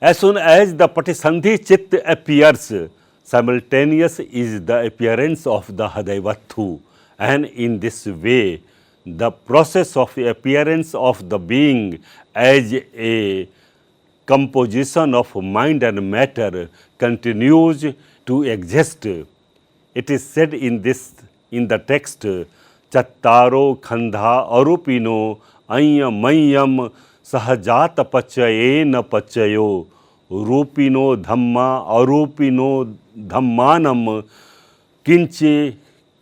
As soon as the Patisandhi Chit appears, simultaneous is the appearance of the Hadaivattu, and in this way, the process of appearance of the being as a composition of mind and matter continues to exist. It is said in the text, Chattaro Khandha Arupino Anya Mayam Sahajata Pachayena Pachayo Rupino Dhamma Arupino Dhammanam Kinche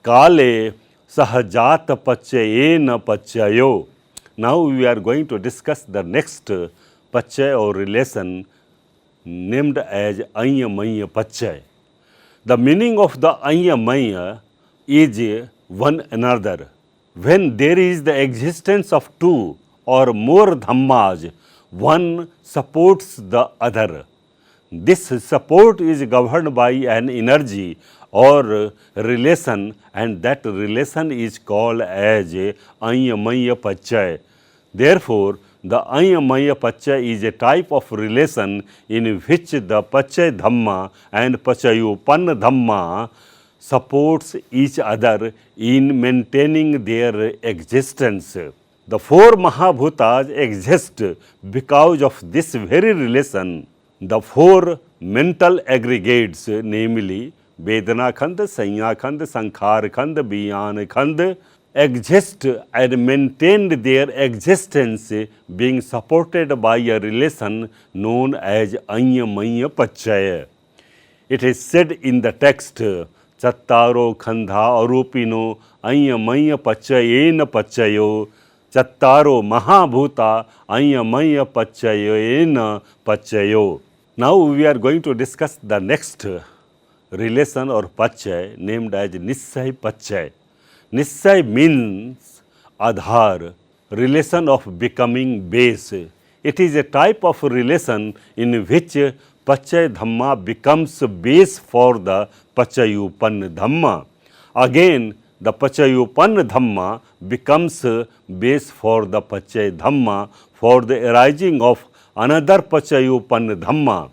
Kale Sahajata Pachayena Pachayo. Now we are going to discuss the next Pachay or relation named as Anyamaya Pachay. The meaning of the Anyamaya is one another. When there is the existence of two or more dhammas, one supports the other. This support is governed by an energy or relation, and that relation is called as Anyamaya Pachay. Therefore, the Anyamaya Pachay is a type of relation in which the Pachay Dhamma and Pachayupanna Dhamma supports each other in maintaining their existence. The four Mahabhutas exist because of this very relation. The four mental aggregates, namely Vedana Khand, Sanya Khand, Sankhar Khand, Vijnana Khand, exist and maintain their existence being supported by a relation known as Anyamaya Pachay. It is said in the text, Chattaro Khandha Arupino Anyamaya Pachayena Pachayo Chattaro Mahabhuta Anyamaya Pachayena Pachayo. Now we are going to discuss the next relation or Pachay named as Nissay Pachay. Nissay means Adhar, relation of becoming base. It is a type of relation in which Pachay Dhamma becomes base for the Pachayupanna Dhamma. Again, the Pachayupanna Dhamma becomes base for the Pachay Dhamma for the arising of another Pachayupanna Dhamma.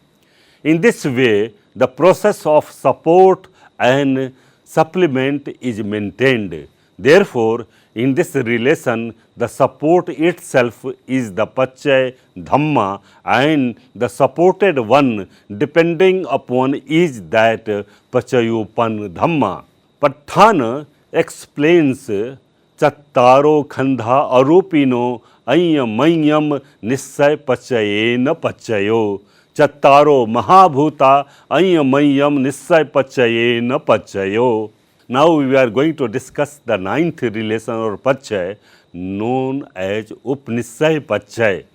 In this way, the process of support and supplement is maintained. Therefore, in this relation, the support itself is the Pachay Dhamma, and the supported one depending upon is that Pachayupanna Dhamma. Patthana explains Chattaro Khandha Arupino Anyamanyam Nissay Pachayena Pachayo. Chattaro Mahabhuta Anyamanyam Nissay Pachayena Pachayo. Now we are going to discuss the ninth relation or Pachay known as Upnissay Pachay.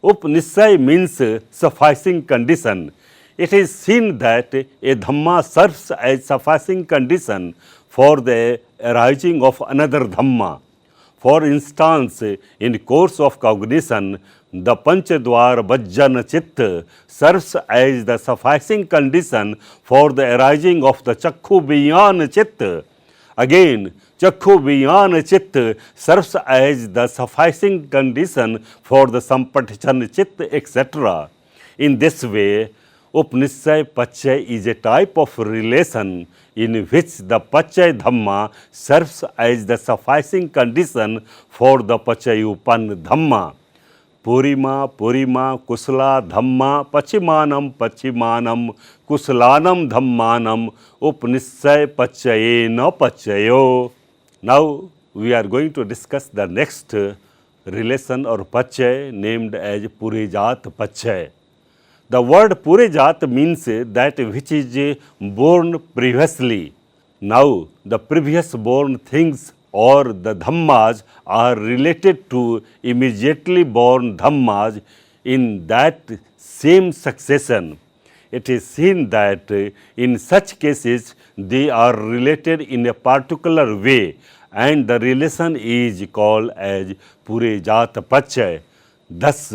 Upnissay means sufficing condition. It is seen that a Dhamma serves as sufficing condition for the arising of another Dhamma. For instance, in course of cognition, the Panchadwar Vajjana Chitta serves as the sufficing condition for the arising of the Chakhu Vijnana Chitta. Again, Chakhu Vijnana Chitta serves as the sufficing condition for the Sampatichan Chitta, etc. In this way, Upnissay Pachay is a type of relation in which the Pachay Dhamma serves as the sufficing condition for the Pachayupanna Dhamma. Purima Purima Kusala Dhamma Pachimanam Pachimanam Kusalanam Dhammanam Upnissay Pachayena Pachayo. Now we are going to discuss the next relation or Pachay named as Purijat Pachay. The word Purijat means that which is born previously. Now, the previous born things or the Dhammas are related to immediately born Dhammas in that same succession. It is seen that in such cases they are related in a particular way, and the relation is called as Purijat Pachay. Thus,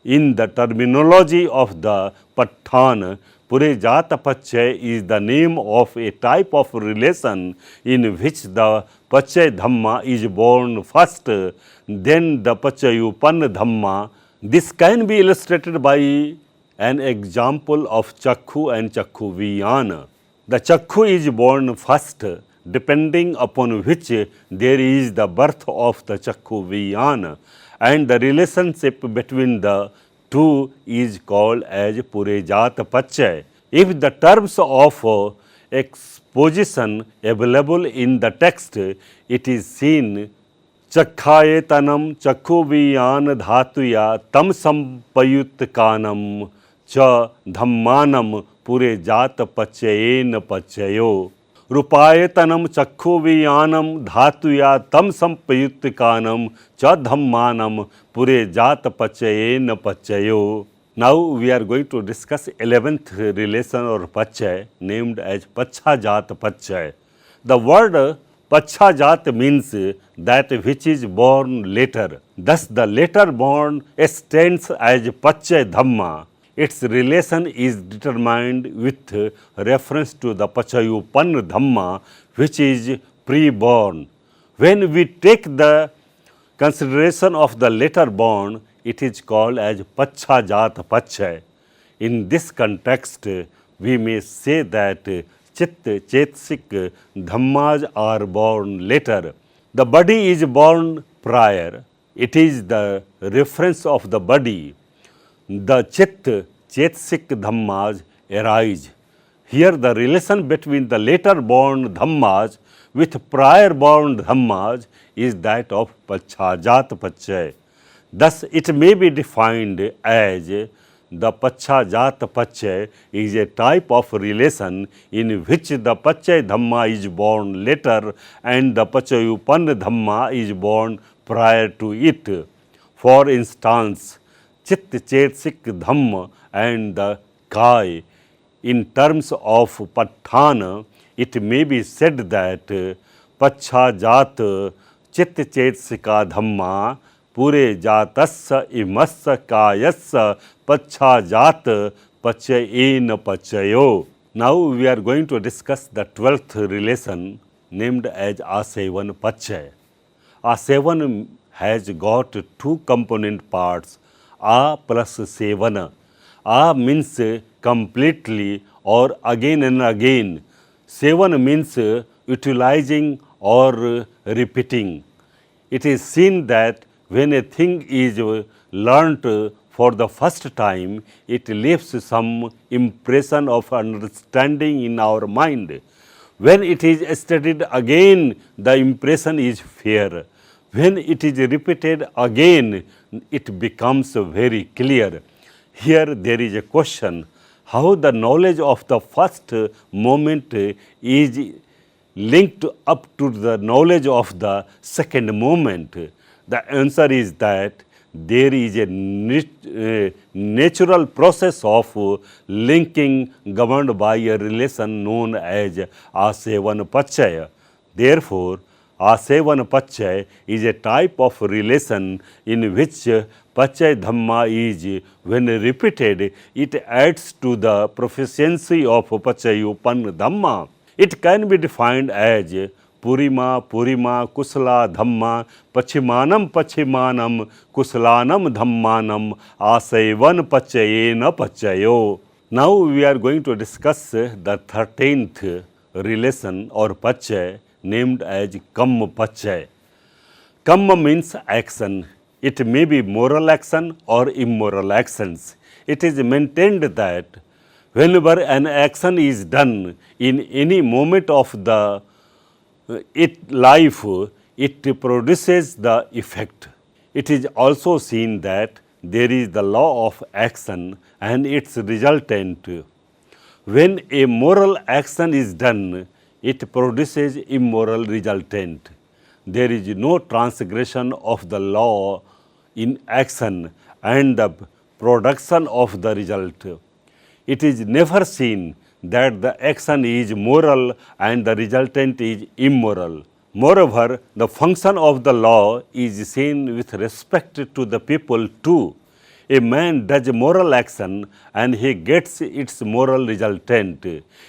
in the terminology of the Patthana, Purijat Pachay is the name of a type of relation in which the Pachay Dhamma is born first, then the Pachayupanna Dhamma. This can be illustrated by an example of Chakhu and Chakhu Vijnana. The Chakhu is born first, depending upon which there is the birth of the Chakhu Vijnana, and the relationship between the two is called as Purejat Pachay. If the terms of exposition available in the text, it is seen Chakhayetanam Chakhuviyan Dhatuya Tam Sampayutkanam Cha Dhammanam Purejat Pachayen Pachayo. Rupayetanam Chakhuviyanam Dhatuya Tam Sampayutkanam Cha Dhammanam Purejat Pachayen Pachayo. Now we are going to discuss 11th relation or Pachay named as Pachhajat Pachay. The word Pachhajat means that which is born later. Thus the later born stands as Pachay Dhamma. Its relation is determined with reference to the Pachayupanna Dhamma which is pre-born. When we take the consideration of the later born, it is called as Pachhajat Pachay. In this context, we may say that Chit Chetsik Dhammas are born later. The body is born prior. It is the reference of the body. The Chit Chetsik Dhammas arise. Here the relation between the later born Dhammas with prior born Dhammas is that of Pachhajat Pachay. Thus, it may be defined as the Pachhajat Pachay is a type of relation in which the Pachay Dhamma is born later and the Pachayupanna Dhamma is born prior to it. For instance, Chit Chetsik Dhamma and the Kai. In terms of Patthana, it may be said that Pachhajat Chit Chetsika Dhamma Pure Jatasya Imasya Kayasya Pachhajat Pachayen Pachayo. Now we are going to discuss the 12th relation named as Asevan Pachay. Asevan has got two component parts, A plus Sevana. A means completely or again and again. Sevan means utilizing or repeating. It is seen that when a thing is learnt for the first time, it leaves some impression of understanding in our mind. When it is studied again, the impression is fair. When it is repeated again, it becomes very clear. Here there is a question, how the knowledge of the first moment is linked up to the knowledge of the second moment. The answer is that there is a natural process of linking governed by a relation known as Asevan Pachay. Therefore, Asevan Pachay is a type of relation in which Pachay Dhamma is, when repeated, it adds to the proficiency of Pachayupanna Dhamma. It can be defined as Purima Kusala Dhamma Pachimanam Kusalanam Dhammanam Asevan Pachayena Pachayo. Now we are going to discuss the 13th relation or Pachay named as Kamma Pachay. Kamma means action. It may be moral action or immoral actions. It is maintained that whenever an action is done in any moment of the life, it produces the effect. It is also seen that there is the law of action and its resultant. When a moral action is done, it produces immoral resultant. There is no transgression of the law in action and the production of the result. It is never seen that the action is moral and the resultant is immoral. Moreover, the function of the law is seen with respect to the people too. A man does moral action and he gets its moral resultant.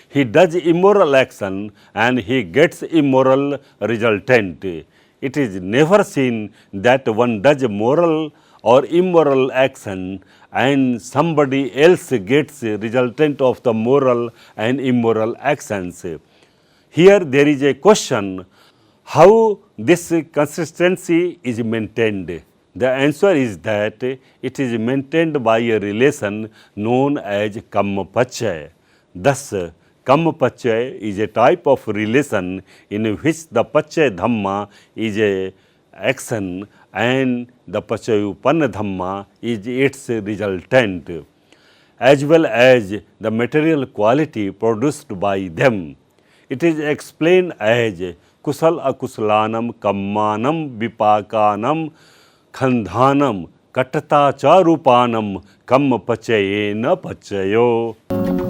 He does immoral action and he gets immoral resultant. It is never seen that one does moral or immoral action, and somebody else gets resultant of the moral and immoral actions. Here there is a question how this consistency is maintained. The answer is that it is maintained by a relation known as Kammapachya. Thus, Kammapachya is a type of relation in which the Pachya Dhamma is a action and the Pachayupanna Dhamma is its resultant, as well as the material quality produced by them. It is explained as kusal akusalanam kammanam vipakanam khandhanam katata charupanam kammapachayena pachayo.